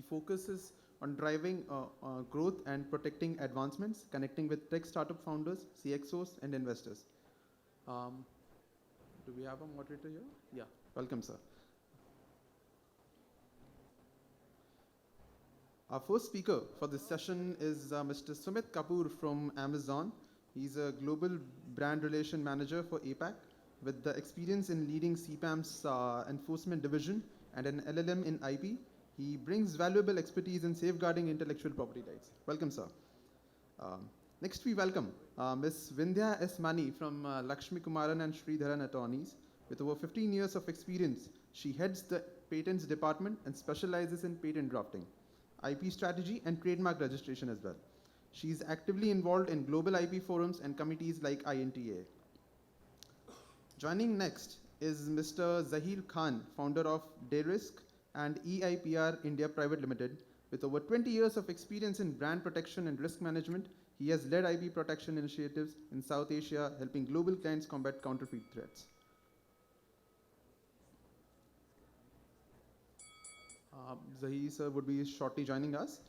focuses on driving growth and protecting advancements, connecting with tech startup founders, CXOs, and investors. Do we have a moderator here? Yeah, welcome, sir. Our first speaker for this session is Mr. Sumit Kapoor from Amazon. He's a global brand relation manager for APAC with the experience in leading CPAM's enforcement division and an LLM in IP. He brings valuable expertise in safeguarding intellectual property rights. Welcome, sir. Next, we welcome Ms. Vindhya S. Mani from Lakshmikumaran and Sridharan attorneys. With over 15 years of experience, she heads the patents department and specializes in patent drafting, IP strategy, and trademark registration as well. She is actively involved in global IP forums and committees like INTA. Joining next is Mr. Zaheer Khan, founder of Derisk and EIPR India Private Limited. With over 20 years of experience in brand protection and risk management, he has led IP protection initiatives in South Asia, helping global clients combat counterfeit threats. Zaheer sir would be shortly joining us.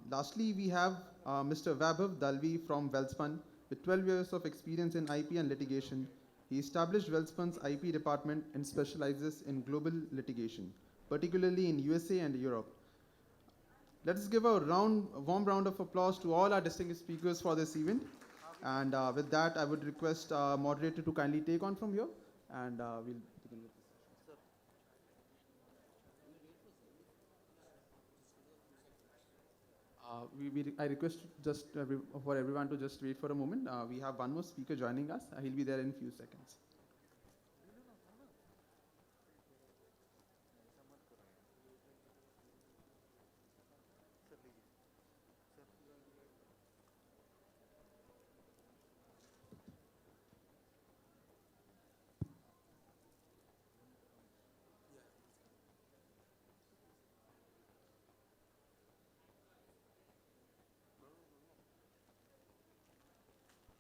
Lastly, we have Mr. Vaibhav Dalvi from Welspun. With 12 years of experience in IP and litigation, he established Welspun's IP department and specializes in global litigation, particularly in USA and Europe. Let's give a warm round of applause to all our distinguished speakers for this event. And with that, I would request our moderator to kindly take on from here, and we'll begin with this. I request just for everyone to just wait for a moment. We have one more speaker joining us. He'll be there in a few seconds.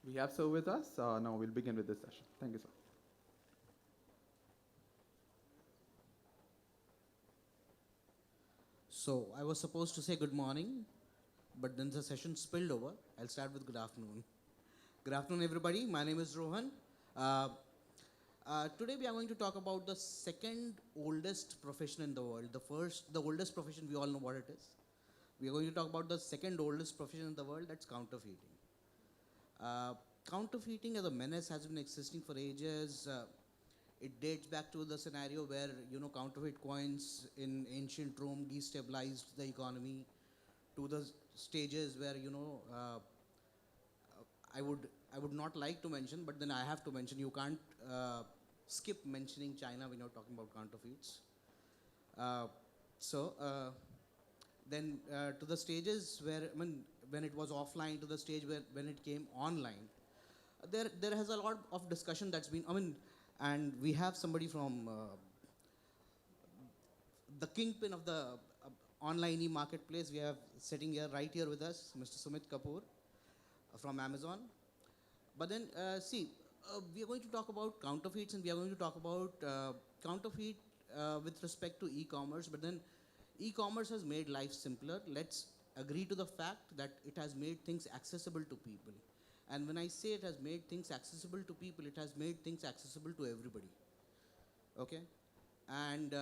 We have sir with us. Now we'll begin with this session. Thank you, sir. So I was supposed to say good morning, but then the session spilled over. I'll start with good afternoon. Good afternoon, everybody. My name is Rohan. Today we are going to talk about the second oldest profession in the world. The oldest profession, we all know what it is. We are going to talk about the second oldest profession in the world, that's counterfeiting. Counterfeiting as a menace has been existing for ages. It dates back to the scenario where counterfeit coins in ancient Rome destabilized the economy, to the stages where I would not like to mention, but then I have to mention. You can't skip mentioning China when you're talking about counterfeits. Then to the stages where when it was offline, to the stage where when it came online, there has a lot of discussion that's been, and we have somebody from the kingpin of the online e-marketplace. We have sitting here right here with us, Mr. Sumit Kapoor from Amazon. But then we are going to talk about counterfeits, and we are going to talk about counterfeit with respect to e-commerce. But then e-commerce has made life simpler. Let's agree to the fact that it has made things accessible to people. And when I say it has made things accessible to people, it has made things accessible to everybody. Okay? And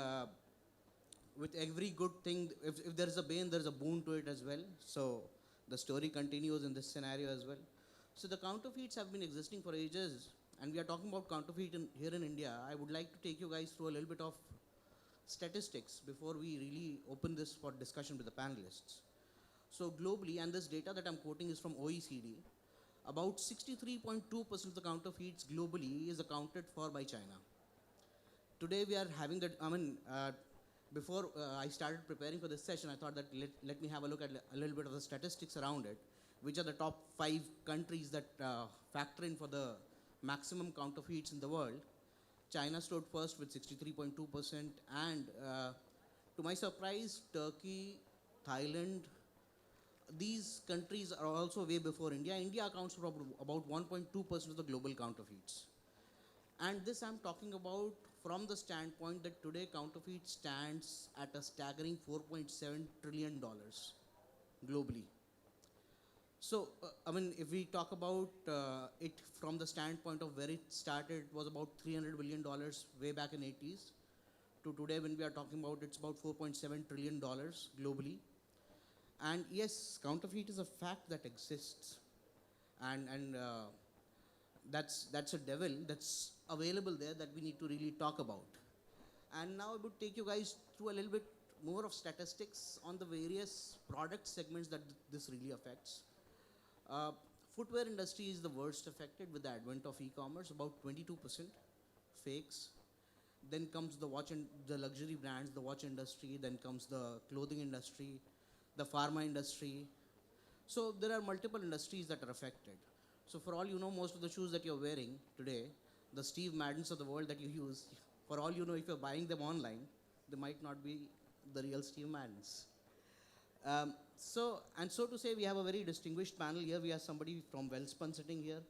with every good thing, if there is a bane, there is a boon to it as well. So the story continues in this scenario as well. So the counterfeits have been existing for ages, and we are talking about counterfeit here in India. I would like to take you guys through a little bit of statistics before we really open this for discussion with the panelists. So globally, and this data that I'm quoting is from OECD, about 63.2% of the counterfeits globally is accounted for by China. Today we are having that, before I started preparing for this session, I thought that let me have a look at a little bit of the statistics around it, which are the top 5 countries that factor in for the maximum counterfeits in the world. China stood first with 63.2%, and to my surprise, Turkey, Thailand, these countries are also way before India. India accounts for about 1.2% of the global counterfeits. And this I'm talking about from the standpoint that today counterfeit stands at a staggering $4.7 trillion globally. So, I mean, if we talk about it from the standpoint of where it started, it was about $300 billion way back in 80s. To today, when we are talking about, it's about $4.7 trillion globally. And yes, counterfeit is a fact that exists, and that's a devil that's available there that we need to really talk about. And now I would take you guys through a little bit more of statistics on the various product segments that this really affects. Footwear industry is the worst affected with the advent of e-commerce, about 22% fakes. Then comes the watch and the luxury brands, the watch industry. Then comes the clothing industry, the pharma industry. So there are multiple industries that are affected. So for all you know, most of the shoes that you're wearing today, the Steve Maddens of the world that you use, for all you know, if you're buying them online, they might not be the real Steve Maddens. So to say, we have a very distinguished panel here. We have somebody from Welspun sitting here,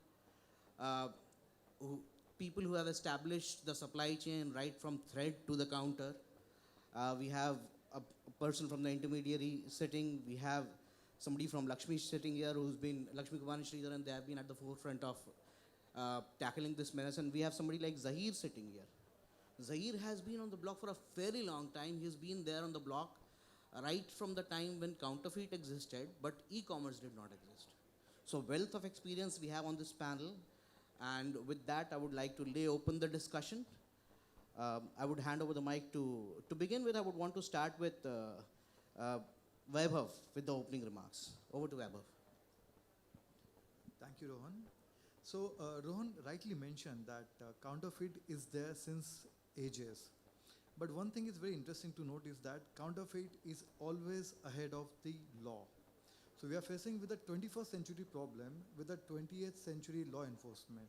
people who have established the supply chain right from thread to the counter. We have a person from the intermediary sitting. We have somebody from Lakshmi sitting here who's been, Lakshmikumaran and Sridharan, they have been at the forefront of tackling this menace. And we have somebody like Zaheer sitting here. Zaheer has been on the block for a very long time. He's been there on the block right from the time when counterfeit existed, but e-commerce did not exist. So wealth of experience we have on this panel. And with that, I would like to lay open the discussion. I would hand over the mic to begin with, I would want to start with Vaibhav with the opening remarks. Over to Vaibhav. Thank you, Rohan. So, Rohan rightly mentioned that counterfeit is there since ages. But one thing is very interesting to note is that counterfeit is always ahead of the law. So we are facing with a 21st century problem with a 20th century law enforcement.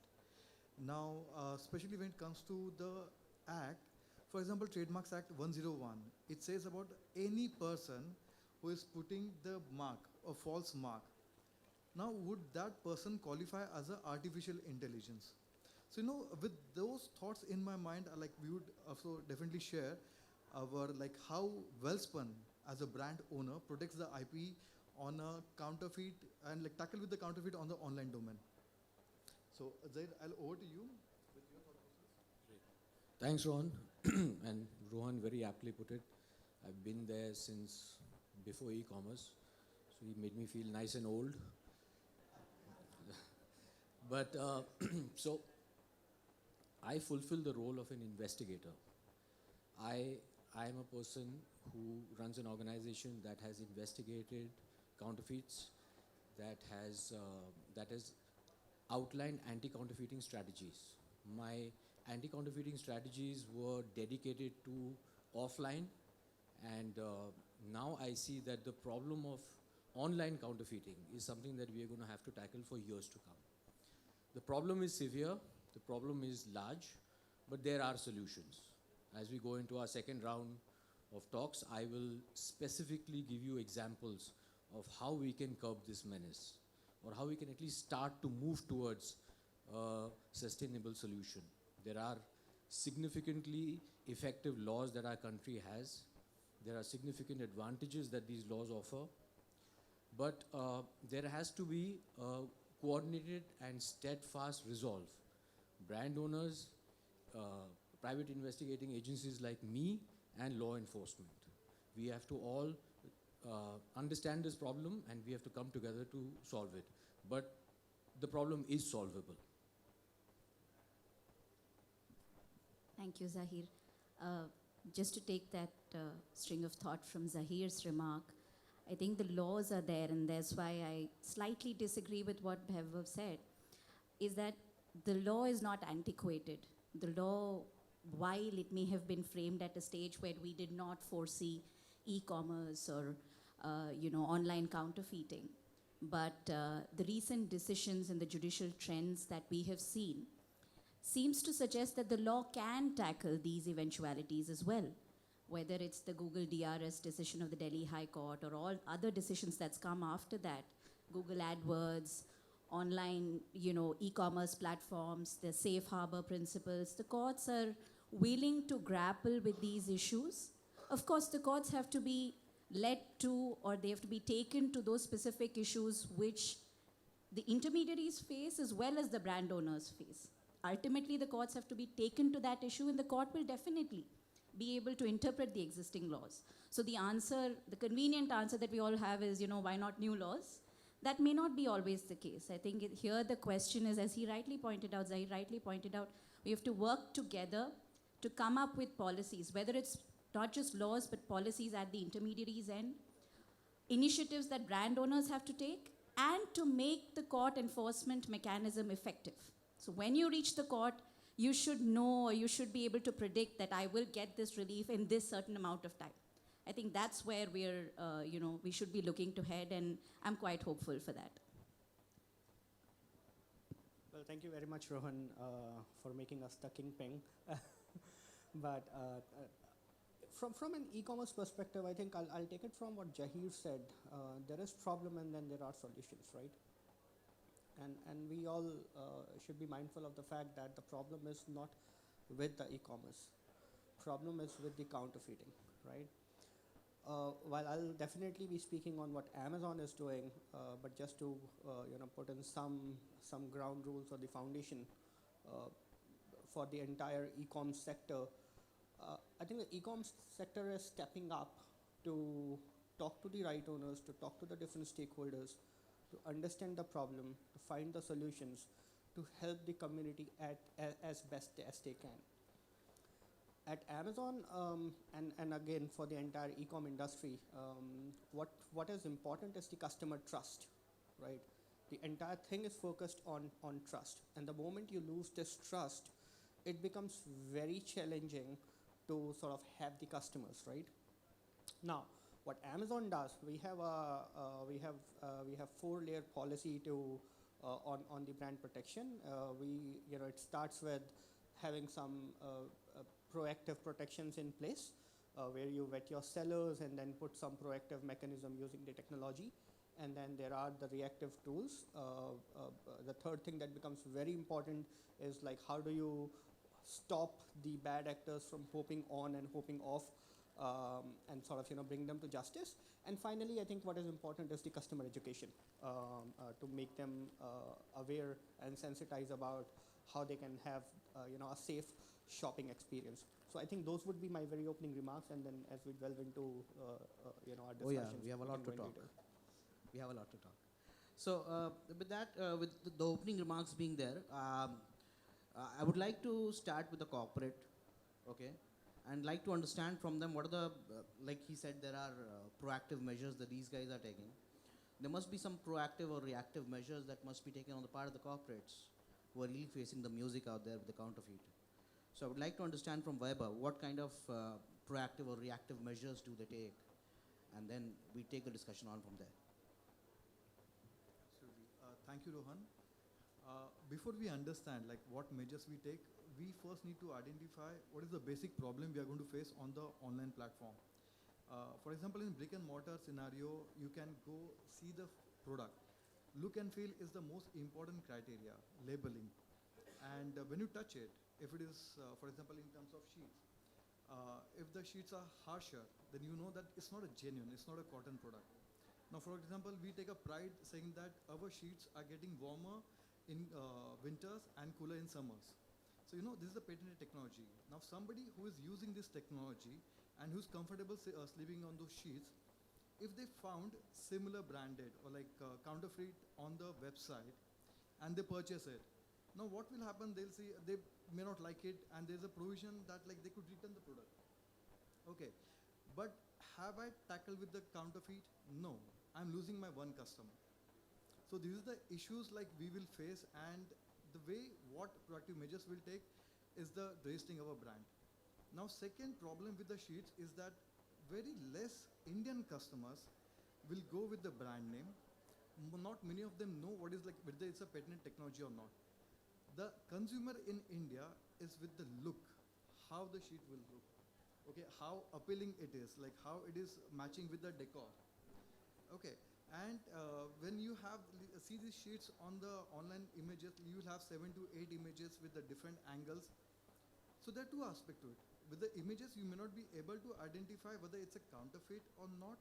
Now, especially when it comes to the Act, for example, Trademarks Act 101, it says about any person who is putting the mark, a false mark. Now, would that person qualify as an artificial intelligence? So, with those thoughts in my mind, like we would also definitely share our, like how Welspun as a brand owner protects the IP on a counterfeit and like tackle with the counterfeit on the online domain. So, Zaheer, I'll over to you with your thought process. Thanks, Rohan. And Rohan very aptly put it. I've been there since before e-commerce, so he made me feel nice and old. But so I fulfill the role of an investigator. I am a person who runs an organization that has investigated counterfeits, that has outlined anti-counterfeiting strategies. My anti-counterfeiting strategies were dedicated to offline, and now I see that the problem of online counterfeiting is something that we are going to have to tackle for years to come. The problem is severe, the problem is large, but there are solutions. As we go into our second round of talks, I will specifically give you examples of how we can curb this menace, or how we can at least start to move towards a sustainable solution. There are significantly effective laws that our country has. There are significant advantages that these laws offer. But there has to be a coordinated and steadfast resolve. Brand owners, private investigating agencies like me, and law enforcement. We have to all understand this problem, and we have to come together to solve it. But the problem is solvable. Thank you, Zaheer. Just to take that string of thought from Zaheer's remark, I think the laws are there, and that's why I slightly disagree with what Vaibhav said, is that the law is not antiquated. The law, while it may have been framed at a stage where we did not foresee e-commerce or online counterfeiting, but the recent decisions and the judicial trends that we have seen seems to suggest that the law can tackle these eventualities as well, whether it's the Google DRS decision of the Delhi High Court or all other decisions that's come after that, Google AdWords, online, e-commerce platforms, the safe harbor principles. The courts are willing to grapple with these issues. Of course, the courts have to be led to, or they have to be taken to those specific issues which the intermediaries face as well as the brand owners face. Ultimately, the courts have to be taken to that issue, and the court will definitely be able to interpret the existing laws. So the answer, the convenient answer that we all have is, why not new laws? That may not be always the case. I think here the question is, as he rightly pointed out, Zaheer rightly pointed out, we have to work together to come up with policies, whether it's not just laws, but policies at the intermediaries end, initiatives that brand owners have to take, and to make the court enforcement mechanism effective. So when you reach the court, you should know, or you should be able to predict that I will get this relief in this certain amount of time. I think that's where we're, we should be looking to head, and I'm quite hopeful for that. Well, thank you very much, Rohan, for making us the kingpin. But from an e-commerce perspective, I think I'll take it from what Zaheer said. There is problem and then there are solutions, right? And we all should be mindful of the fact that the problem is not with the e-commerce. Problem is with the counterfeiting, right? While I'll definitely be speaking on what Amazon is doing, but just to put in some ground rules or the foundation for the entire e-com sector, I think the e-com sector is stepping up to talk to the right owners, to talk to the different stakeholders, to understand the problem, to find the solutions, to help the community as best as they can. At Amazon, and again for the entire e-com industry, what is important is the customer trust, right? The entire thing is focused on trust. And the moment you lose this trust, it becomes very challenging to sort of have the customers, right? Now, what Amazon does, we have 4-layer policy to on the brand protection. It starts with having some proactive protections in place, where you vet your sellers and then put some proactive mechanism using the technology. And then there are the reactive tools. The third thing that becomes very important is like, how do you stop the bad actors from hopping on and hopping off, and sort of bring them to justice. And finally, I think what is important is the customer education, to make them aware and sensitized about how they can have a safe shopping experience. So I think those would be my very opening remarks, and then as we delve into our discussions. Oh yeah, we have a lot to talk. We have a lot to talk. So with that, with the opening remarks being there, I would like to start with the corporate, okay, and like to understand from them what are the, like he said, there are proactive measures that these guys are taking. There must be some proactive or reactive measures that must be taken on the part of the corporates who are really facing the music out there with the counterfeit. So I would like to understand from Vaibhav, what kind of proactive or reactive measures do they take? And then we take the discussion on from there. Absolutely. Thank you, Rohan. Before we understand like what measures we take, we first need to identify what is the basic problem we are going to face on the online platform. For example, in brick and mortar scenario, you can go see the product. Look and feel is the most important criteria, labeling. And when you touch it, if it is, for example, in terms of sheets, if the sheets are harsher, then you know that it's not a genuine, it's not a cotton product. Now, for example, we take a pride saying that our sheets are getting warmer in winters and cooler in summers. So, this is a patented technology. Now, somebody who is using this technology and who's comfortable sleeping on those sheets, if they found similar branded or like counterfeit on the website and they purchase it, now what will happen? They'll see, they may not like it, and there's a provision that like they could return the product. Okay, but have I tackled with the counterfeit? No, I'm losing my one customer. So these are the issues like we will face, and the way what proactive measures will take is the registering of a brand. Now, second problem with the sheets is that very less Indian customers will go with the brand name. Not many of them know what is like, whether it's a patented technology or not. The consumer in India is with the look, how the sheet will look, okay, how appealing it is, like how it is matching with the decor. Okay, and when you see these sheets on the online images, you will have 7 to 8 images with the different angles. So there are two aspects to it. With the images, you may not be able to identify whether it's a counterfeit or not,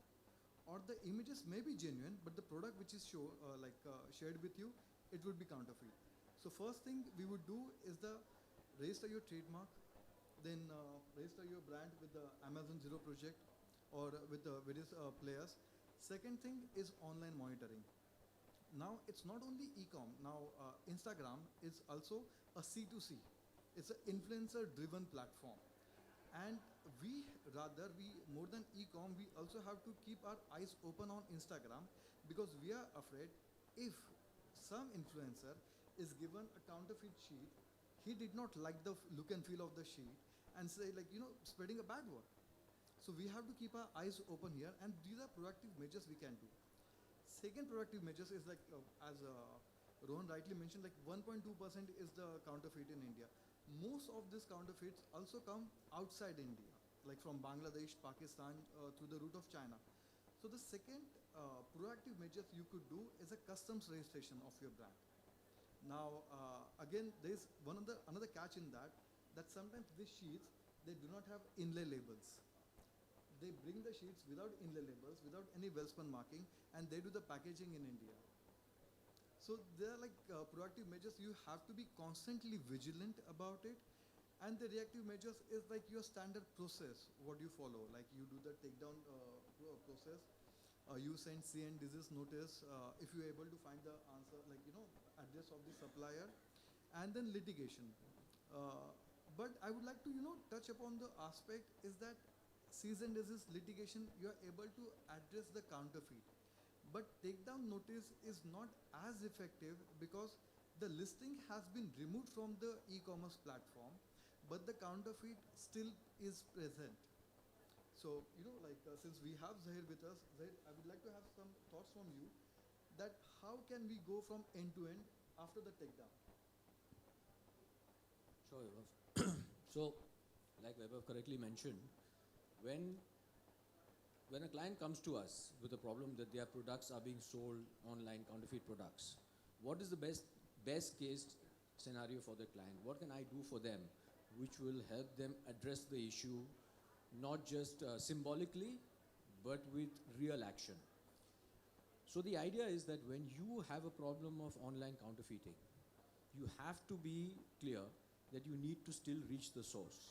or the images may be genuine, but the product which is shared with you, it would be counterfeit. So first thing we would do is the register your trademark, then register your brand with the Amazon Zero project or with the various players. Second thing is online monitoring. Now it's not only e-com. Now Instagram is also a C2C. It's an influencer-driven platform. And we more than e-com, we also have to keep our eyes open on Instagram, because we are afraid if some influencer is given a counterfeit sheet, he did not like the look and feel of the sheet and say, like, spreading a bad word. So we have to keep our eyes open here, and these are proactive measures we can do. Second proactive measures is as Rohan rightly mentioned, like 1.2% is the counterfeit in India. Most of these counterfeits also come outside India, like from Bangladesh, Pakistan, through the route of China. So the second proactive measures you could do is a customs registration of your brand. Now, again, there's another catch in that sometimes these sheets, they do not have inlay labels. They bring the sheets without inlay labels, without any Welspun marking, and they do the packaging in India. So there are proactive measures. You have to be constantly vigilant about it. And the reactive measures is like your standard process, what you follow. Like you do the takedown process. You send CN disease notice if you're able to find the answer, address of the supplier. And then litigation. But I would like to, touch upon the aspect is that cease and desist litigation, you are able to address the counterfeit. But takedown notice is not as effective because the listing has been removed from the e-commerce platform, but the counterfeit still is present. So, since we have Zaheer with us, Zaheer, I would like to have some thoughts from you that how can we go from end to end after the takedown? Sure, Vaibhav. So, like Vaibhav correctly mentioned, when a client comes to us with a problem that their products are being sold online, counterfeit products, what is the best case scenario for the client? What can I do for them which will help them address the issue not just symbolically but with real action? So the idea is that when you have a problem of online counterfeiting, you have to be clear that you need to still reach the source.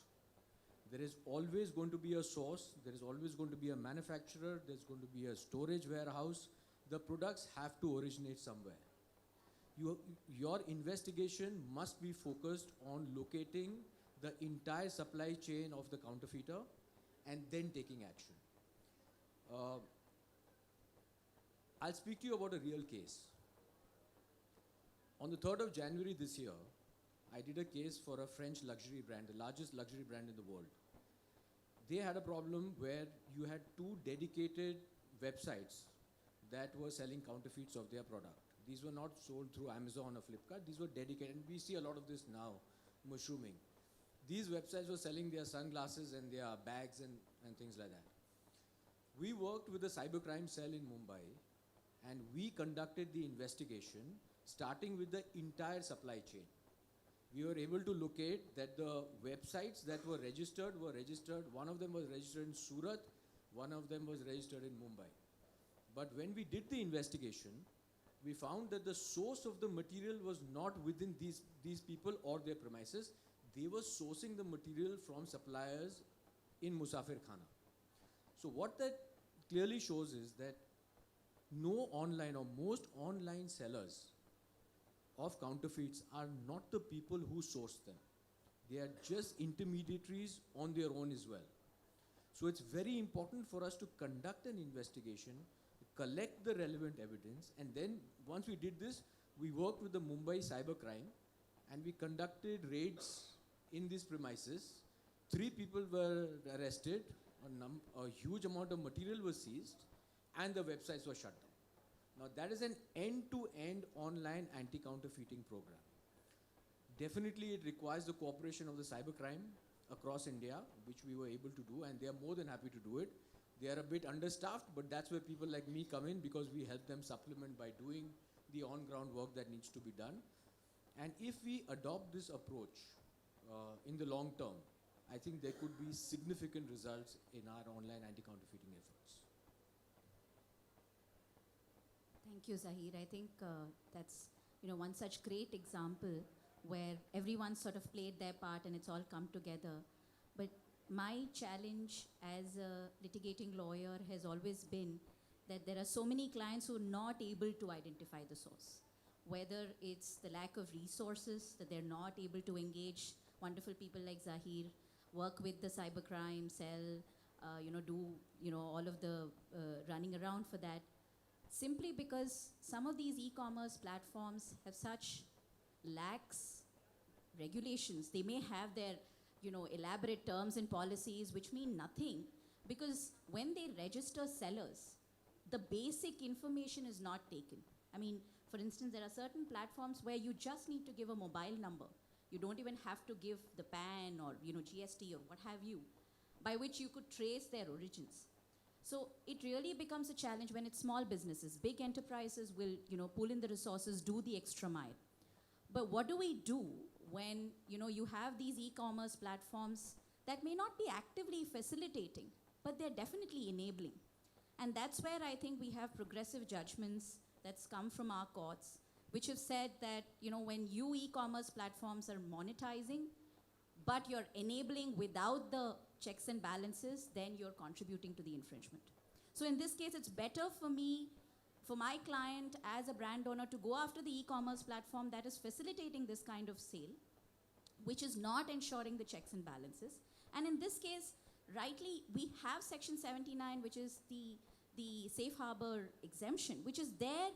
There is always going to be a source, there is always going to be a manufacturer, there's going to be a storage warehouse. The products have to originate somewhere. Your investigation must be focused on locating the entire supply chain of the counterfeiter and then taking action. I'll speak to you about a real case. On the 3rd of January this year, I did a case for a French luxury brand, the largest luxury brand in the world. They had a problem where you had 2 dedicated websites that were selling counterfeits of their product. These were not sold through Amazon or Flipkart. These were dedicated. And we see a lot of this now, mushrooming. These websites were selling their sunglasses and their bags and things like that. We worked with the cybercrime cell in Mumbai, and we conducted the investigation, starting with the entire supply chain. We were able to locate that the websites that were registered, one of them was registered in Surat, one of them was registered in Mumbai. But when we did the investigation, we found that the source of the material was not within these people or their premises. They were sourcing the material from suppliers in Musafir Khana. So what that clearly shows is that no online or most online sellers of counterfeits are not the people who source them. They are just intermediaries on their own as well. So it's very important for us to conduct an investigation, collect the relevant evidence, and then once we did this, we worked with the Mumbai cybercrime and we conducted raids in these premises. 3 people were arrested, a huge amount of material was seized, and the websites were shut down. Now that is an end-to-end online anti-counterfeiting program. Definitely it requires the cooperation of the cybercrime across India, which we were able to do, and they are more than happy to do it. They are a bit understaffed, but that's where people like me come in, because we help them supplement by doing the on-ground work that needs to be done. And if we adopt this approach, in the long term, I think there could be significant results in our online anti-counterfeiting efforts. Thank you, Zaheer. I think that's one such great example where everyone sort of played their part and it's all come together. But my challenge as a litigating lawyer has always been that there are so many clients who are not able to identify the source. Whether it's the lack of resources, that they're not able to engage wonderful people like Zaheer, work with the cybercrime cell, do all of the running around for that, simply because some of these e-commerce platforms have such lax regulations. They may have their elaborate terms and policies which mean nothing, because when they register sellers, the basic information is not taken. I mean, for instance, there are certain platforms where you just need to give a mobile number. You don't even have to give the PAN or GST or what have you, by which you could trace their origins. So it really becomes a challenge when it's small businesses. Big enterprises will pull in the resources, do the extra mile. But what do we do when you have these e-commerce platforms that may not be actively facilitating, but they're definitely enabling? And that's where I think we have progressive judgments that's come from our courts, which have said that when you e-commerce platforms are monetizing, but you're enabling without the checks and balances, then you're contributing to the infringement. So in this case, it's better for me, for my client as a brand owner, to go after the e-commerce platform that is facilitating this kind of sale, which is not ensuring the checks and balances. And in this case, rightly, we have Section 79, which is the safe harbor exemption, which is there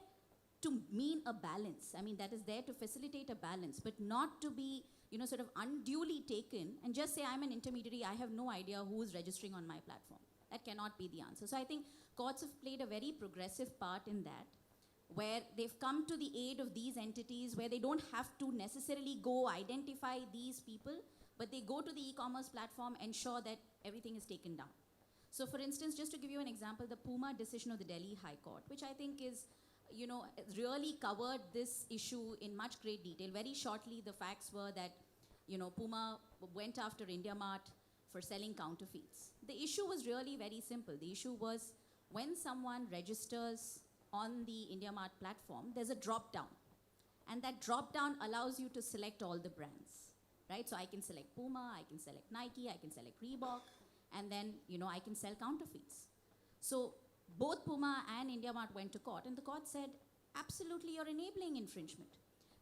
to mean a balance. I mean, that is there to facilitate a balance, but not to be sort of unduly taken and just say, I'm an intermediary, I have no idea who is registering on my platform. That cannot be the answer. So I think courts have played a very progressive part in that, where they've come to the aid of these entities, where they don't have to necessarily go identify these people, but they go to the e-commerce platform, ensure that everything is taken down. So for instance, just to give you an example, the Puma decision of the Delhi High Court, which I think is really covered this issue in much great detail. Very shortly, the facts were that Puma went after IndiaMart for selling counterfeits. The issue was really very simple. The issue was when someone registers on the IndiaMart platform, there's a drop-down. And that drop-down allows you to select all the brands, right? So I can select Puma, I can select Nike, I can select Reebok, and then I can sell counterfeits. So both Puma and IndiaMart went to court, and the court said, absolutely, you're enabling infringement.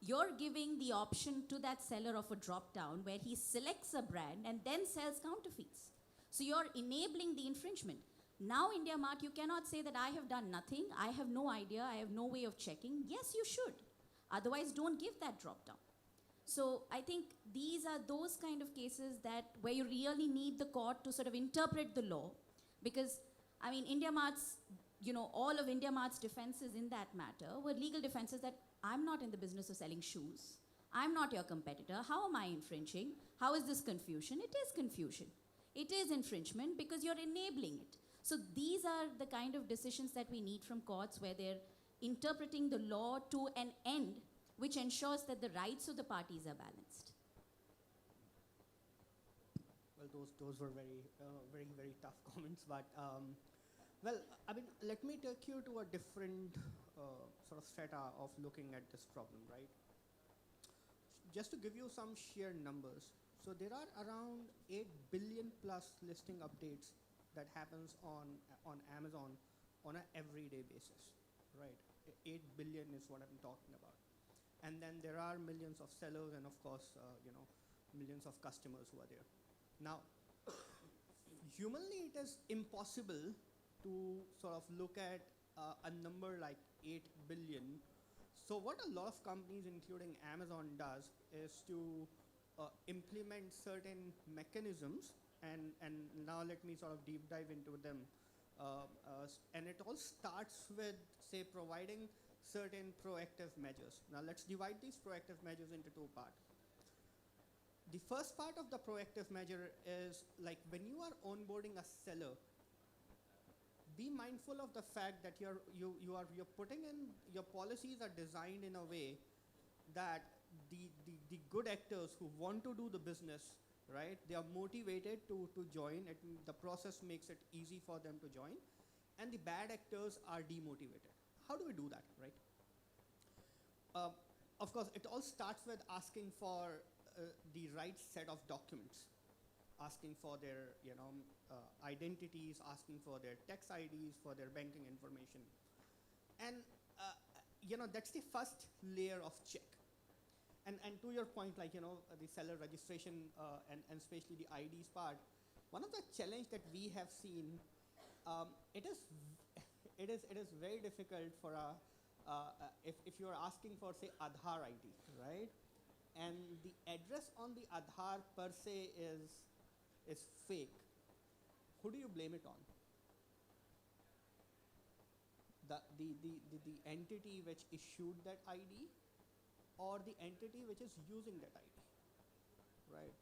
You're giving the option to that seller of a drop-down where he selects a brand and then sells counterfeits. So you're enabling the infringement. Now, IndiaMart, you cannot say that I have done nothing, I have no idea, I have no way of checking. Yes, you should. Otherwise, don't give that drop-down. So I think these are those kind of cases that where you really need the court to sort of interpret the law, because I mean, IndiaMart's, all of IndiaMart's defenses in that matter were legal defenses that I'm not in the business of selling shoes. I'm not your competitor. How am I infringing? How is this confusion? It is confusion. It is infringement because you're enabling it. So these are the kind of decisions that we need from courts, where they're interpreting the law to an end which ensures that the rights of the parties are balanced. Well, those were very, very tough comments. But well, I mean, let me take you to a different sort of strata of looking at this problem, right? Just to give you some sheer numbers, so there are around 8 billion plus listing updates that happens on Amazon on an everyday basis, right? 8 billion is what I'm talking about. And then there are millions of sellers and of course, millions of customers who are there. Now, humanly, it is impossible to sort of look at a number like 8 billion. So what a lot of companies, including Amazon, does is to implement certain mechanisms, and now let me sort of deep dive into them. And it all starts with, say, providing certain proactive measures. Now let's divide these proactive measures into two parts. The first part of the proactive measure is like when you are onboarding a seller, be mindful of the fact that you're putting in, your policies are designed in a way that the good actors who want to do the business, right, they are motivated to join. The process makes it easy for them to join. And the bad actors are demotivated. How do we do that, right? Of course, it all starts with asking for the right set of documents, asking for their identities, asking for their tax IDs, for their banking information. And that's the first layer of check. And to your point, like, the seller registration and especially the IDs part, one of the challenge that we have seen, it is very difficult for if you are asking for, say, Aadhaar ID, right? And the address on the Aadhaar per se is fake. Who do you blame it on? The entity which issued that ID, or the entity which is using that ID, right?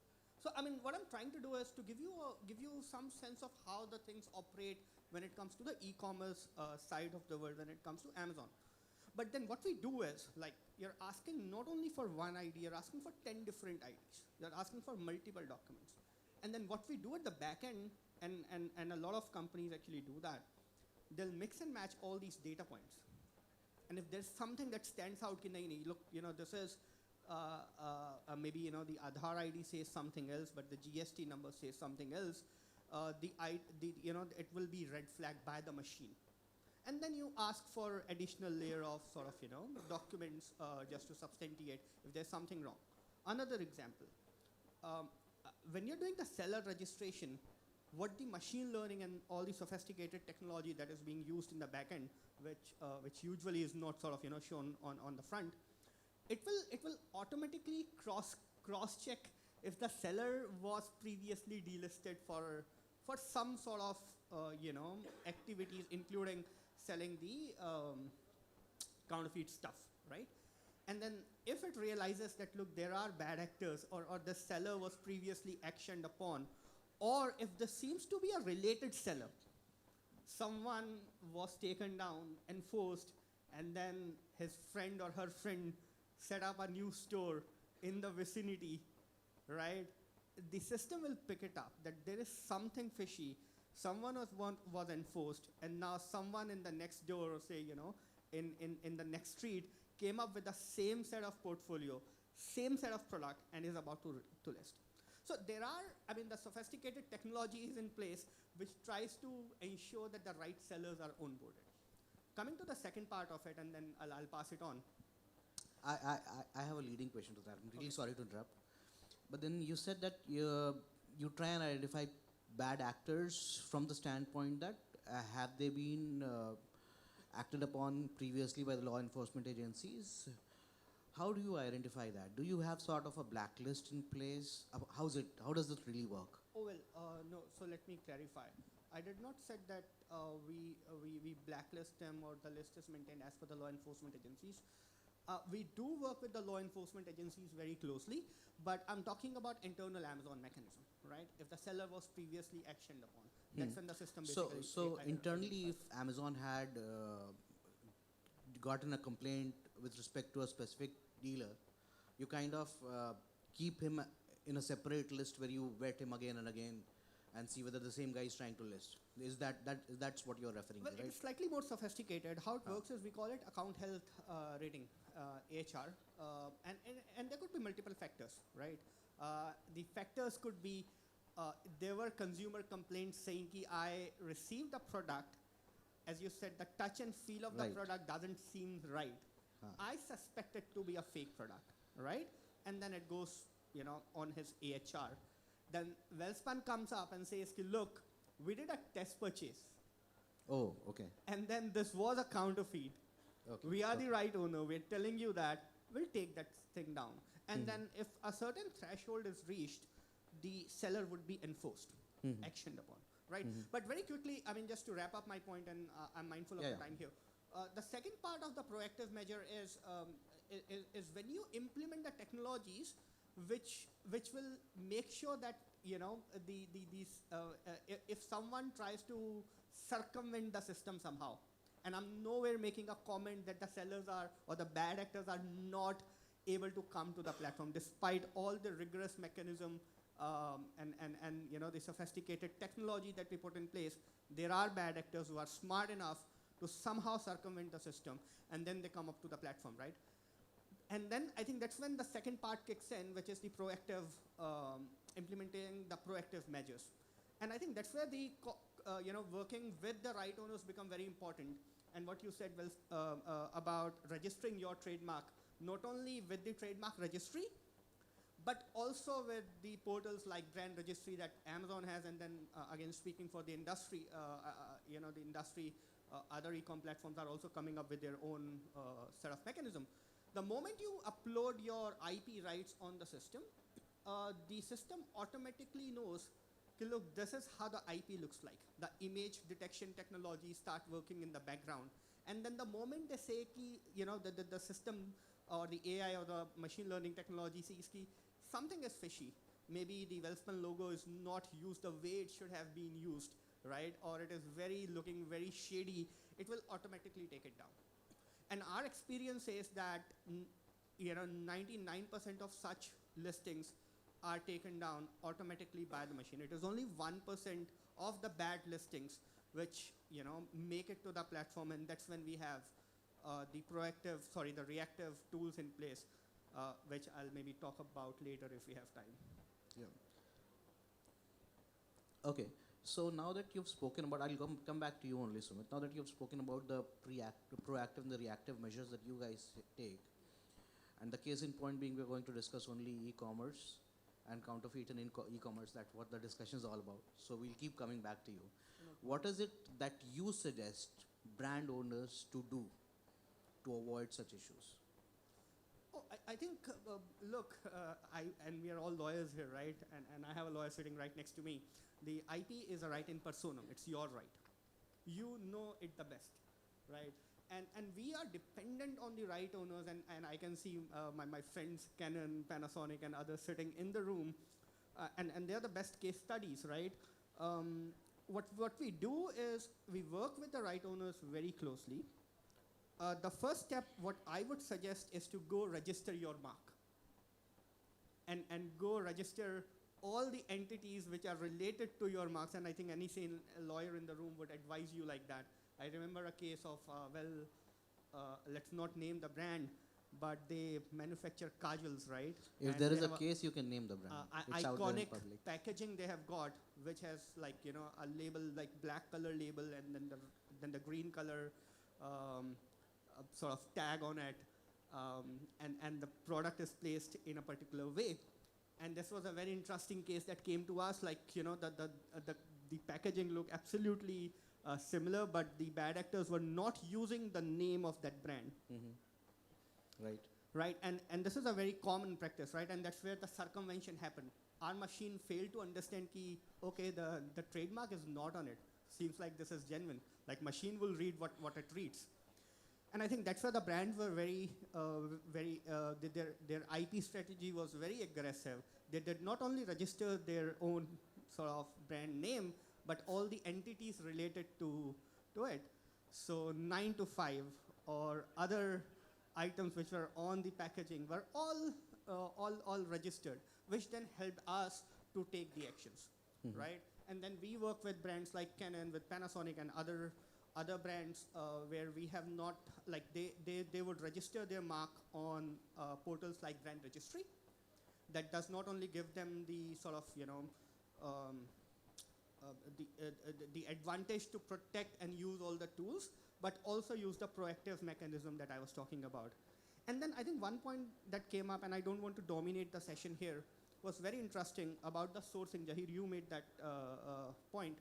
So I mean, what I'm trying to do is to give you some sense of how the things operate when it comes to the e-commerce side of the world, when it comes to Amazon. But then what we do is, like, you're asking not only for one ID, you're asking for 10 different IDs. You're asking for multiple documents. And then what we do at the back end, and a lot of companies actually do that, they'll mix and match all these data points. And if there's something that stands out, look, this is maybe, the Aadhaar ID says something else, but the GST number says something else, it will be red flagged by the machine. And then you ask for additional layer of sort of, documents just to substantiate if there's something wrong. Another example, when you're doing the seller registration, what the machine learning and all the sophisticated technology that is being used in the back end, which usually is not sort of, shown on the front, it will automatically cross check if the seller was previously delisted for some sort of, activities, including selling the counterfeit stuff, right? And then if it realizes that, look, there are bad actors, or the seller was previously actioned upon, or if there seems to be a related seller, someone was taken down, enforced, and then his friend or her friend set up a new store in the vicinity, right? The system will pick it up that there is something fishy. Someone was enforced, and now someone in the next door, or say, in the next street, came up with the same set of portfolio, same set of product, and is about to list. So there are, the sophisticated technology is in place which tries to ensure that the right sellers are onboarded. Coming to the second part of it, and then I'll pass it on. I have a leading question to that. I'm really sorry to interrupt. But then you said that you try and identify bad actors from the standpoint that have they been acted upon previously by the law enforcement agencies? How do you identify that? Do you have sort of a blacklist in place? How does it really work? Oh, well, no, so let me clarify. I did not say that we blacklist them or the list is maintained as per the law enforcement agencies. We do work with the law enforcement agencies very closely, but I'm talking about internal Amazon mechanism, right? If the seller was previously actioned upon, that's when the system basically... So internally, if Amazon had gotten a complaint with respect to a specific dealer, you kind of keep him in a separate list where you vet him again and again and see whether the same guy is trying to list. That's what you're referring to, right? It's slightly more sophisticated. How it works is we call it account health rating, AHR, and there could be multiple factors, right? The factors could be there were consumer complaints saying ki I received a product, as you said, the touch and feel of the product doesn't seem right. I suspect it to be a fake product, right? And then it goes, on his AHR. Then Welspun comes up and says, look, we did a test purchase. Oh, okay. And then this was a counterfeit. Okay. We are the right owner. We're telling you that. We'll take that thing down. And then if a certain threshold is reached, the seller would be enforced, actioned upon, right? But very quickly, just to wrap up my point, and I'm mindful of the time here. The second part of the proactive measure is when you implement the technologies which will make sure that if someone tries to circumvent the system somehow, and I'm nowhere making a comment that the sellers are or the bad actors are not able to come to the platform despite all the rigorous mechanism and you know the sophisticated technology that we put in place. There are bad actors who are smart enough to somehow circumvent the system, and then they come up to the platform, right? And then I think that's when the second part kicks in, which is the proactive implementing the proactive measures. And I think that's where the you know, working with the right owners become very important. And what you said was about registering your trademark, not only with the trademark registry, but also with the portals like brand registry that Amazon has, and then again speaking for the industry, you know, the industry, other e-com platforms are also coming up with their own set of mechanism. The moment you upload your IP rights on the system automatically knows, okay, look, this is how the IP looks like. The image detection technology start working in the background. And then the moment they say, ki, you know, the system or the AI or the machine learning technology sees ki, something is fishy. Maybe the Welspun logo is not used the way it should have been used, right? Or it is looking very shady. It will automatically take it down. And our experience is that, you know, 99% of such listings are taken down automatically by the machine. It is only 1% of the bad listings which, you know, make it to the platform, and that's when we have the reactive tools in place, which I'll maybe talk about later if we have time. Yeah. Okay. So now that you've spoken about, I'll come back to you only, Sumit. Now that you've spoken about the proactive and the reactive measures that you guys take, and the case in point being we're going to discuss only e-commerce and counterfeit and e-commerce, that's what the discussion is all about. So we'll keep coming back to you. What is it that you suggest brand owners to do to avoid such issues? Oh, I think, look, and we are all lawyers here, right? And I have a lawyer sitting right next to me. The IP is a right in personam. It's your right. You know it the best, right? And we are dependent on the right owners, and I can see my friends, Canon, Panasonic, and others sitting in the room, and they're the best case studies, right? What we do is we work with the right owners very closely. The first step, what I would suggest, is to go register your mark. And go register all the entities which are related to your marks, and I think any sane lawyer in the room would advise you like that. I remember a case of, let's not name the brand, but they manufacture kajals, right? If and there is a case, you can name the brand. It's out there in iconic public. packaging they have got, which has like, you know, a label, like black color label, and then the green color sort of tag on it, and the product is placed in a particular way. And this was a very interesting case that came to us, like, you know, the packaging looked absolutely similar, but the bad actors were not using the name of that brand. Mm-hmm. Right. Right, and this is a very common practice, right? And that's where the circumvention happened. Our machine failed to understand ki, okay, the trademark is not on it. Seems like this is genuine. Like machine will read what it reads. And I think that's where the brands were their IP strategy was very aggressive. They did not only register their own sort of brand name, but all the entities related to it. So 9 to 5 or other items which were on the packaging were all registered, which then helped us to take the actions, right? And then we work with brands like Canon, with Panasonic, and other brands where we have not, like they would register their mark on portals like brand registry. That does not only give them the sort of, you know, the advantage to protect and use all the tools, but also use the proactive mechanism that I was talking about. And then I think one point that came up, and I don't want to dominate the session here, was very interesting about the sourcing. Zaheer, you made that point.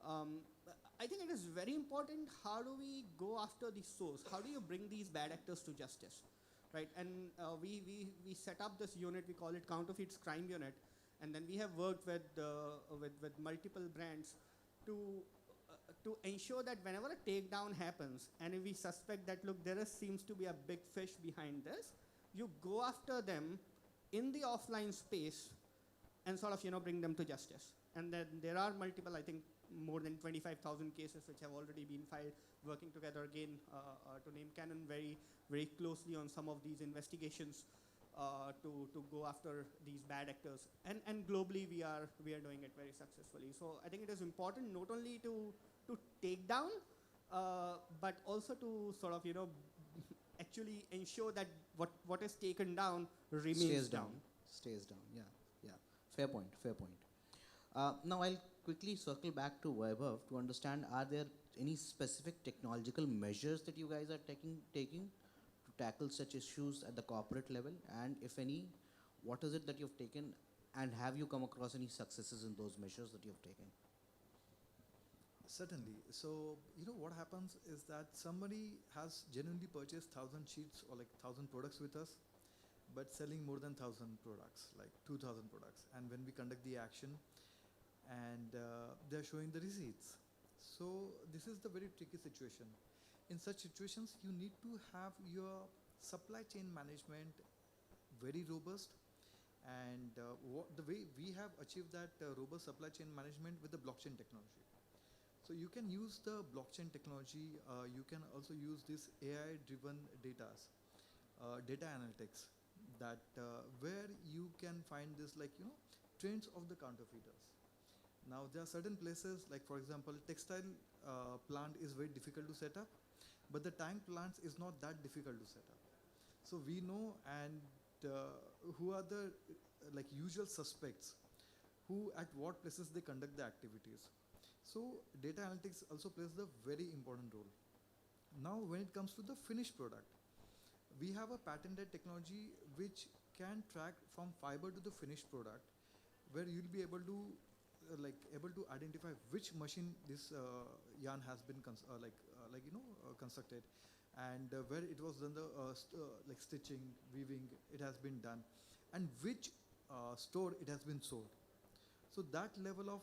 I think it is very important, how do we go after the source? How do you bring these bad actors to justice, right? And we set up this unit, we call it Counterfeits Crime Unit, and then we have worked with multiple brands to ensure that whenever a takedown happens, and if we suspect that, look, seems to be a big fish behind this, you go after them in the offline space and sort of, you know, bring them to justice. And then there are multiple, I think, more than 25,000 cases which have already been filed, working together again to name Canon very closely on some of these investigations to go after these bad actors. And globally, we are doing it very successfully. So I think it is important not only to take down, but also to sort of, actually ensure that what is taken down remains Stays down. down. Stays down. Yeah. Yeah. Fair point. Fair point. Now I'll quickly circle back to Vaibhav to understand, are there any specific technological measures that you guys are taking to tackle such issues at the corporate level? And if any, what is it that you've taken, and have you come across any successes in those measures that you've taken? Certainly. So, what happens is that somebody has genuinely purchased 1,000 sheets or like 1,000 products with us, but selling more than 1,000 products, like 2,000 products. And when we conduct the action, and they're showing the receipts. So this is the very tricky situation. In such situations, you need to have your supply chain management very robust. And the way we have achieved that robust supply chain management with the blockchain technology. So you can use the blockchain technology. You can also use this AI-driven data analytics, that where you can find this trends of the counterfeiters. Now there are certain places, like for example, textile plant is very difficult to set up, but the tank plants is not that difficult to set up. So we know and who are the usual suspects, who at what places they conduct the activities. So data analytics also plays the very important role. Now when it comes to the finished product, we have a patented technology which can track from fiber to the finished product, where you'll be able to identify which machine this yarn has been constructed, and where it was done the stitching, weaving, it has been done, and which store it has been sold. So that level of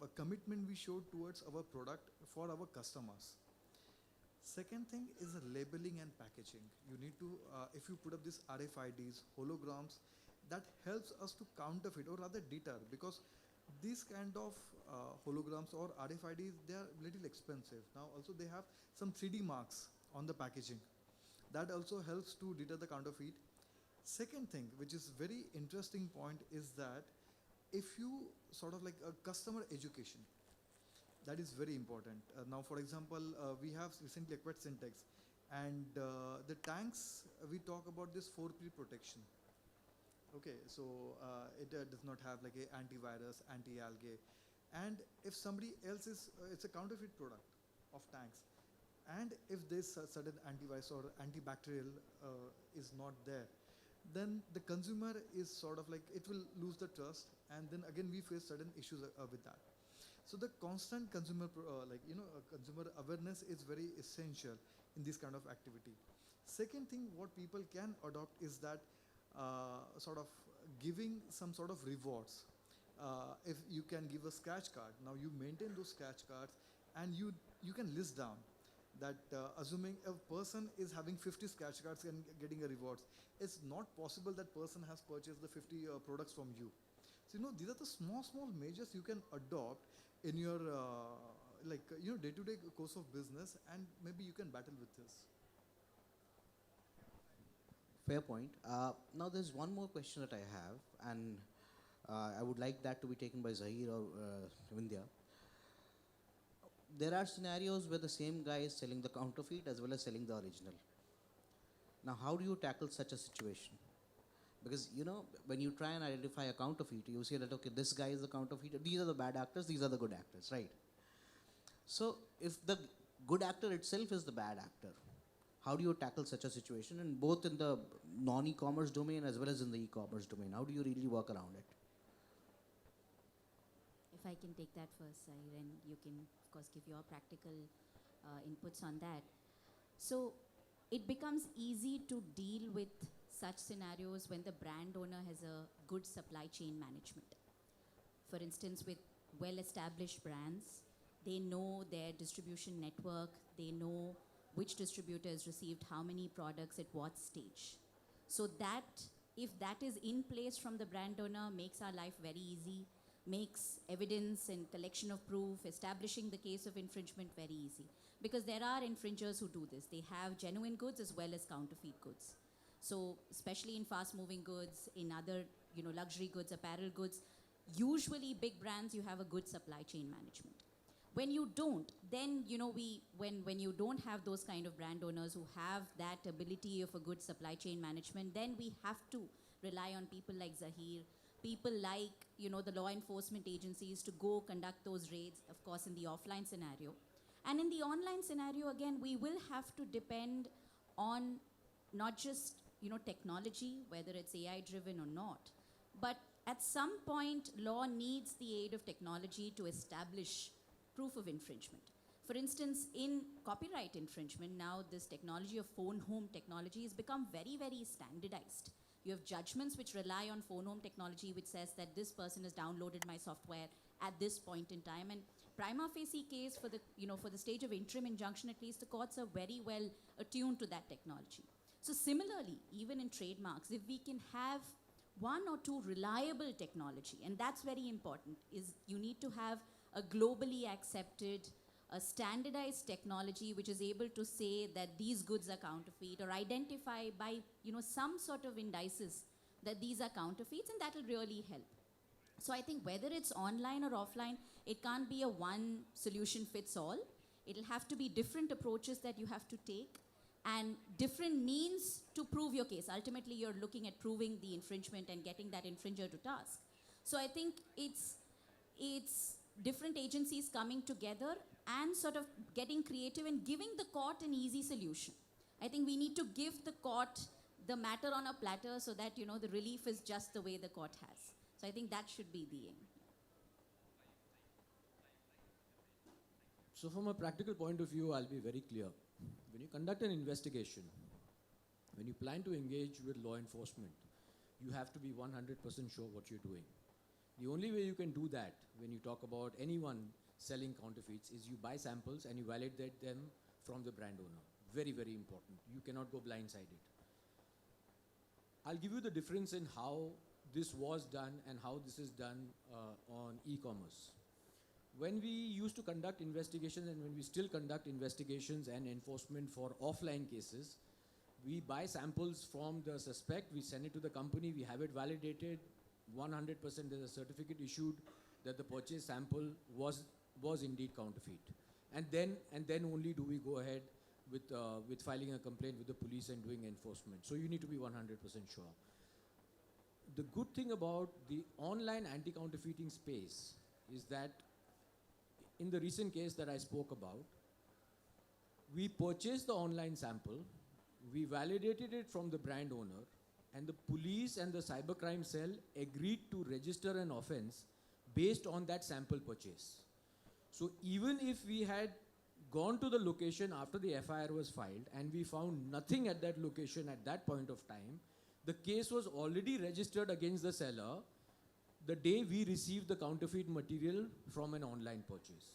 a commitment we showed towards our product for our customers. Second thing is labeling and packaging. You need to, if you put up these RFIDs, holograms, that helps us to counterfeit or rather deter, because these kind of holograms or RFIDs, they are little expensive. Now also they have some 3D marks on the packaging. That also helps to deter the counterfeit. Second thing, which is very interesting point, is that if you sort of customer education, that is very important. Now, for example, we have recently acquired Syntex, and the tanks, we talk about this 4P protection. Okay, so it does not have like a antivirus, anti-algae, and if somebody else is, it's a counterfeit product of tanks, and if this certain antivirus or antibacterial is not there, then the consumer is sort of it will lose the trust, and then again we face certain issues with that. So the constant consumer consumer awareness is very essential in this kind of activity. Second thing what people can adopt is that sort of giving some sort of rewards. If you can give a scratch card, now you maintain those scratch cards, and you can list down that assuming a person is having 50 scratch cards and getting a rewards, it's not possible that person has purchased the 50 products from you. So these are the small measures you can adopt in your day-to-day course of business, and maybe you can battle with this. Fair point. Now there's one more question that I have, and I would like that to be taken by Zaheer or Vindhya. There are scenarios where the same guy is selling the counterfeit as well as selling the original. Now, how do you tackle such a situation? Because, when you try and identify a counterfeit, you say that, okay, this guy is the counterfeiter, these are the bad actors, these are the good actors, right? So, if the good actor itself is the bad actor, how do you tackle such a situation, and both in the non-e-commerce domain as well as in the e-commerce domain? How do you really work around it? If I can take that first, Zaheer, and you can, of course, give your practical inputs on that. So it becomes easy to deal with such scenarios when the brand owner has a good supply chain management. For instance, with well-established brands, they know their distribution network, they know which distributor has received how many products at what stage. So that, if that is in place from the brand owner, makes our life very easy. makes evidence and collection of proof, establishing the case of infringement very easy. Because there are infringers who do this. They have genuine goods as well as counterfeit goods. So especially in fast-moving goods, in other luxury goods, apparel goods, usually big brands, you have a good supply chain management. When you don't, then when you don't have those kind of brand owners who have that ability of a good supply chain management, then we have to rely on people like Zaheer, people like the law enforcement agencies to go conduct those raids, of course in the offline scenario. And in the online scenario, again, we will have to depend on not just technology, whether it's AI driven or not, but at some point law needs the aid of technology to establish proof of infringement. For instance, in copyright infringement, now this technology of phone home technology has become very, very standardized. You have judgments which rely on phone home technology, which says that this person has downloaded my software at this point in time. And prima facie case for the stage of interim injunction, at least the courts are very well attuned to that technology. So similarly, even in trademarks, if we can have one or two reliable technology, and that's very important, is you need to have a globally accepted, a standardized technology which is able to say that these goods are counterfeit, or identify by some sort of indices that these are counterfeits, and that will really help. So I think whether it's online or offline, it can't be a one solution fits all. It'll have to be different approaches that you have to take and different means to prove your case. Ultimately, you're looking at proving the infringement and getting that infringer to task. So I think it's different agencies coming together and sort of getting creative and giving the court an easy solution. I think we need to give the court the matter on a platter so that the relief is just the way the court has. So I think that should be the aim. So from a practical point of view, I'll be very clear. When you conduct an investigation, when you plan to engage with law enforcement, you have to be 100% sure what you're doing. The only way you can do that when you talk about anyone selling counterfeits is you buy samples and you validate them from the brand owner. Very, very important. You cannot go blindsided. I'll give you the difference in how this was done and how this is done on e-commerce. When we used to conduct investigations, and when we still conduct investigations and enforcement for offline cases, we buy samples from the suspect, we send it to the company, we have it validated, 100% there's a certificate issued that the purchase sample was indeed counterfeit. And then only do we go ahead with filing a complaint with the police and doing enforcement. So you need to be 100% sure. The good thing about the online anti-counterfeiting space is that in the recent case that I spoke about, we purchased the online sample, we validated it from the brand owner, and the police and the cybercrime cell agreed to register an offense based on that sample purchase. So even if we had gone to the location after the FIR was filed and we found nothing at that location at that point of time, the case was already registered against the seller the day we received the counterfeit material from an online purchase.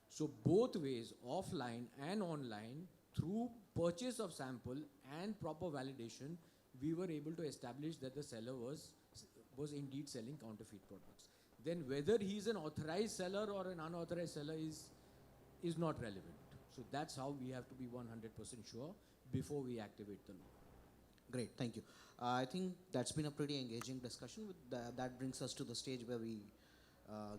So both ways, offline and online, through purchase of sample and proper validation, we were able to establish that the seller was indeed selling counterfeit products. Then whether he's an authorized seller or an unauthorized seller is not relevant. So that's how we have to be 100% sure before we activate the law. Great, thank you. I think that's been a pretty engaging discussion. That brings us to the stage where we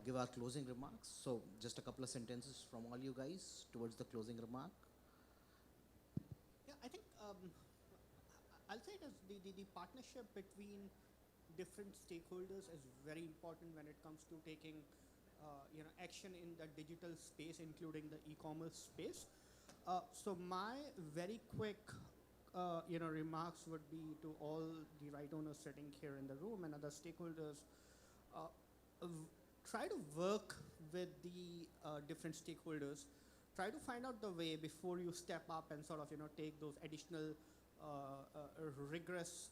give our closing remarks. So just a couple of sentences from all you guys towards the closing remark. Yeah, I think I'll say it as the partnership between different stakeholders is very important when it comes to taking action in the digital space, including the e-commerce space. So my very quick remarks would be to all the right owners sitting here in the room and other stakeholders. Try to work with the different stakeholders. Try to find out the way before you step up and sort of take those additional rigorous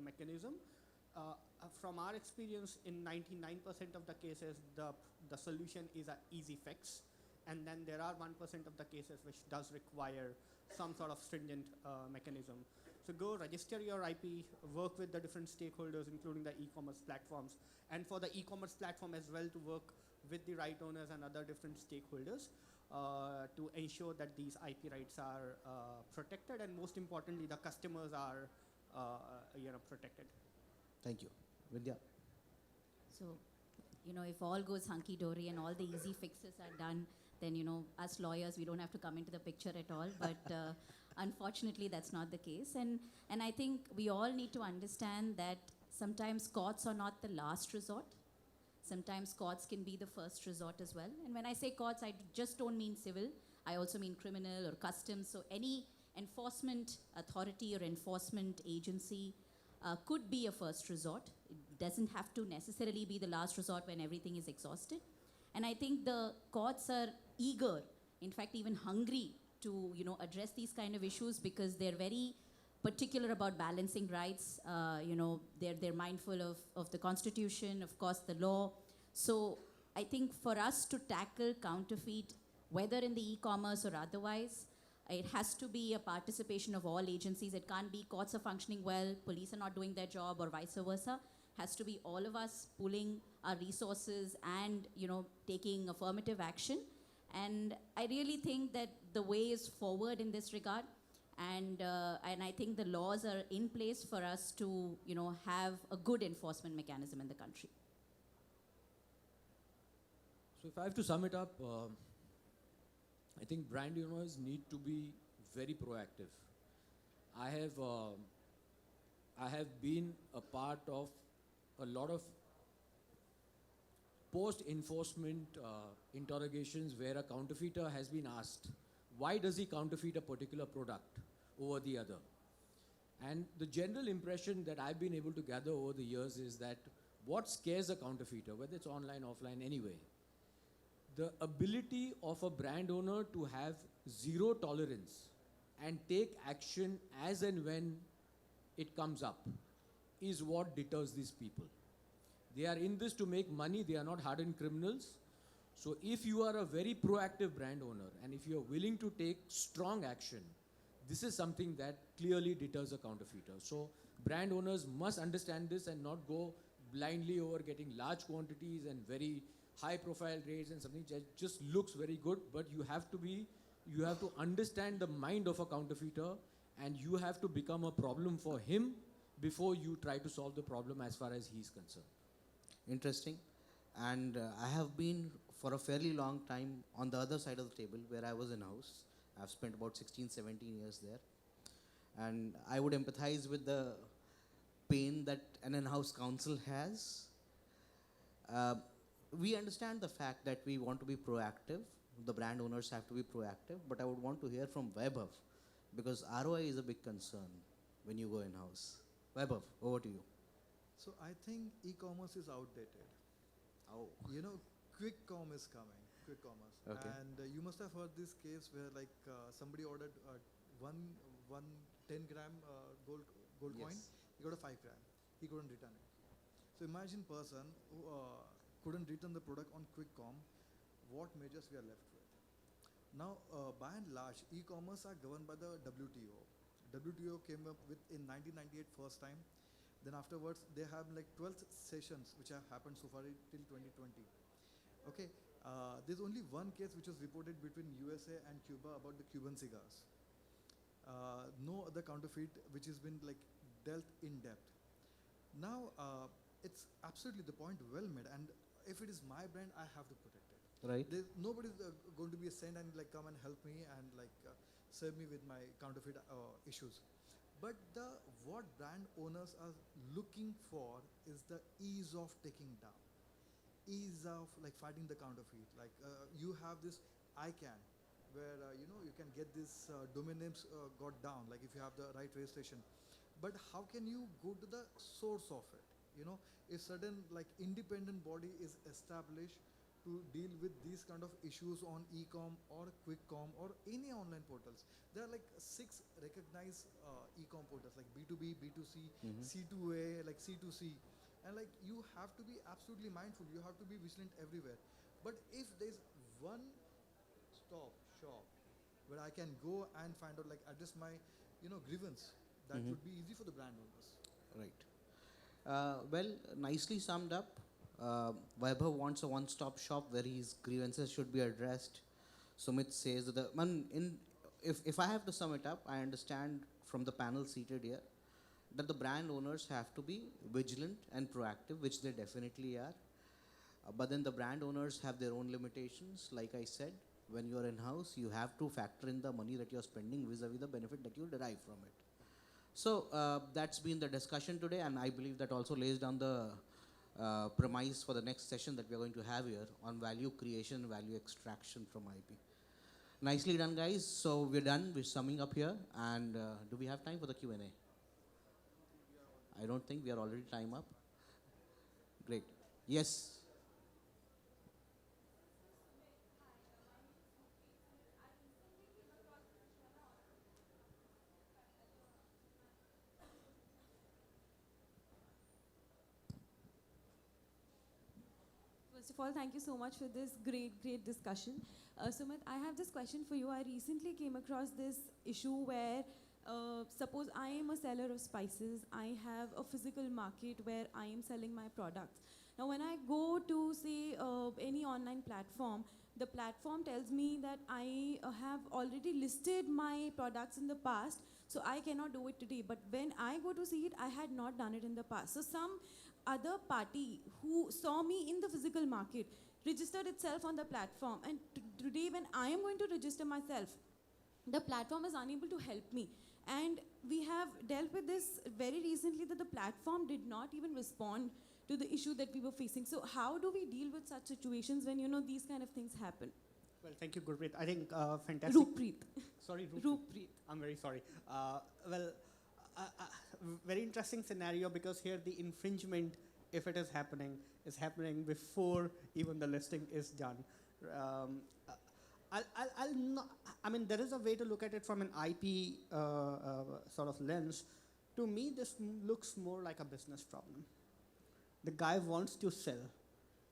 mechanism. From our experience, in 99% of the cases, the solution is an easy fix, and then there are 1% of the cases which does require some sort of stringent mechanism. So go register your IP, work with the different stakeholders, including the e-commerce platforms, and for the e-commerce platform as well to work with the right owners and other different stakeholders to ensure that these IP rights are protected, and most importantly, the customers are protected. Thank you. Vindhya. So, if all goes hunky-dory and all the easy fixes are done, then, us lawyers, we don't have to come into the picture at all. But unfortunately, that's not the case. And I think we all need to understand that sometimes courts are not the last resort. Sometimes courts can be the first resort as well. And when I say courts, I just don't mean civil. I also mean criminal or customs. So any enforcement authority or enforcement agency could be a first resort. It doesn't have to necessarily be the last resort when everything is exhausted. And I think the courts are eager, in fact, even hungry to address these kind of issues because they're very particular about balancing rights. They're mindful of the Constitution, of course, the law. So I think for us to tackle counterfeit, whether in the e-commerce or otherwise, it has to be a participation of all agencies. It can't be courts are functioning well, police are not doing their job, or vice versa. It has to be all of us pooling our resources and taking affirmative action. And I really think that the way is forward in this regard. And I think the laws are in place for us to, have a good enforcement mechanism in the country. So if I have to sum it up, I think brand owners need to be very proactive. I have been a part of a lot of post-enforcement interrogations where a counterfeiter has been asked, why does he counterfeit a particular product over the other? And the general impression that I've been able to gather over the years is that what scares a counterfeiter, whether it's online, offline, anyway, the ability of a brand owner to have zero tolerance and take action as and when it comes up is what deters these people. They are in this to make money, they are not hardened criminals. So if you are a very proactive brand owner and if you are willing to take strong action, this is something that clearly deters a counterfeiter. So brand owners must understand this and not go blindly over getting large quantities and very high profile raids and something that just looks very good, but you have to understand the mind of a counterfeiter and you have to become a problem for him before you try to solve the problem as far as he's concerned. Interesting. And I have been for a fairly long time on the other side of the table where I was in-house. I've spent about 16, 17 years there. And I would empathize with the pain that an in-house counsel has. We understand the fact that we want to be proactive. The brand owners have to be proactive. But I would want to hear from Vaibhav because ROI is a big concern when you go in-house. Vaibhav, over to you. So I think e-commerce is outdated. Oh. Quick com is coming. Quick commerce. Okay. And you must have heard this case where somebody ordered one 10-gram gold coin. Yes. He got a 5 gram. He couldn't return it. So imagine person who couldn't return the product on quick com. What measures we are left with? Now, by and large, e-commerce are governed by the WTO. WTO came up with in 1998 first time. Then afterwards, they have 12 sessions which have happened so far till 2020. Okay, there's only one case which was reported between USA and Cuba about the Cuban cigars. No other counterfeit which has been dealt in depth. Now, it's absolutely the point well made, and if it is my brand, I have to protect it. Right. Nobody's going to be sent and come and help me and serve me with my counterfeit issues. But what brand owners are looking for is the ease of taking down, ease of fighting the counterfeit. You have this ICANN where you can get this domain names got down, if you have the right registration. But how can you go to the source of it? If certain independent body is established to deal with these kind of issues on e-com or quick com or any online portals. There are 6 recognized e-com portals B2B, B2C, C2A, C2C. And you have to be absolutely mindful. You have to be vigilant everywhere. But if there's one stop shop where I can go and find out address my grievance, That Mhm. would be easy for the brand owners. Right. Well, nicely summed up. Vaibhav wants a one-stop shop where his grievances should be addressed. Sumit says that if I have to sum it up, I understand from the panel seated here that the brand owners have to be vigilant and proactive, which they definitely are. But then the brand owners have their own limitations. Like I said, when you are in-house, you have to factor in the money that you're spending vis-a-vis the benefit that you derive from it. So that's been the discussion today, and I believe that also lays down the premise for the next session that we're going to have here on value creation, value extraction from IP. Nicely done, guys. So we're done. We're summing up here. And do we have time for the Q&A? I don't think we are already time up. Great. Yes. First of all, thank you so much for this great discussion. Sumit, I have this question for you. I recently came across this issue where suppose I am a seller of spices. I have a physical market where I am selling my products. Now, when I go to, say, any online platform, the platform tells me that I have already listed my products in the past, so I cannot do it today. But when I go to see it, I had not done it in the past. So some other party who saw me in the physical market registered itself on the platform, and today when I am going to register myself, the platform is unable to help me. And we have dealt with this very recently, that the platform did not even respond to the issue that we were facing. So how do we deal with such situations when these kind of things happen? Well, thank you, Gurpreet. I think fantastic. Rooppreet. Sorry, Rooppreet. I'm very sorry. Very interesting scenario, because here the infringement, if it is happening before even the listing is done. I'll not, I mean, there is a way to look at it from an IP sort of lens. To me, this looks more like a business problem. The guy wants to sell,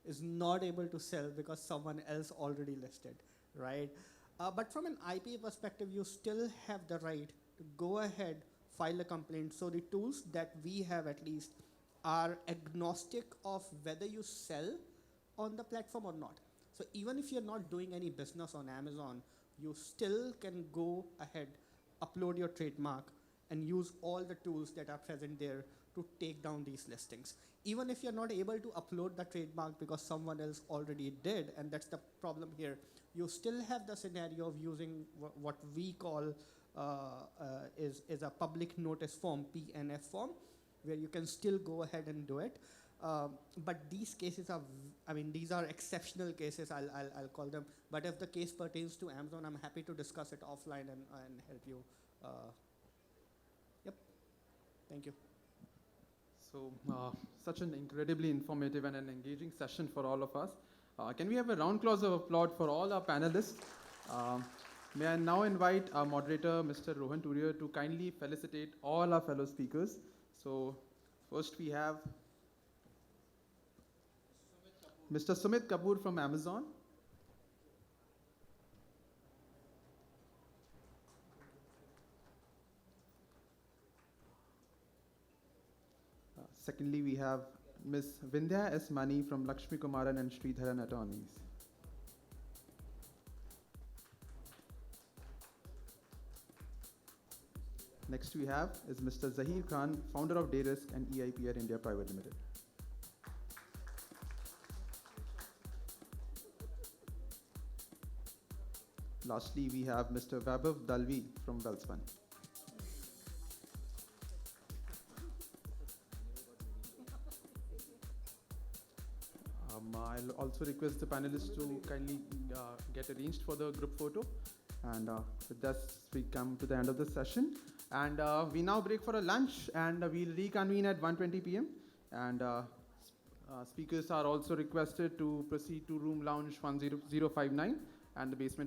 is not able to sell because someone else already listed, right? But from an IP perspective, you still have the right to go ahead, file a complaint. So the tools that we have at least are agnostic of whether you sell on the platform or not. So even if you're not doing any business on Amazon, you still can go ahead, upload your trademark, and use all the tools that are present there to take down these listings. Even if you're not able to upload the trademark because someone else already did, and that's the problem here, you still have the scenario of using what we call is a public notice form, PNF form, where you can still go ahead and do it. But these cases are, these are exceptional cases, I'll call them. But if the case pertains to Amazon, I'm happy to discuss it offline and help you. Yep, thank you. So, such an incredibly informative and an engaging session for all of us. Can we have a round of applause for all our panelists? May I now invite our moderator, Mr. Rohan Turior, to kindly felicitate all our fellow speakers. So, first we have Mr. Sumit Kapoor from Amazon. Secondly, we have Ms. Vindhya S. Mani from Lakshmikumaran and Sridharan attorneys. Next we have is Mr. Zaheer Khan, founder of Dayrisk and EIPR India Private Limited. Lastly, we have Mr. Vaibhav Dalvi from Welspun. I'll also request the panelists to kindly get arranged for the group photo. And with this, we come to the end of the session. And we now break for a lunch, and we'll reconvene at 1:20 p.m. And speakers are also requested to proceed to room lounge 10059 and the basement.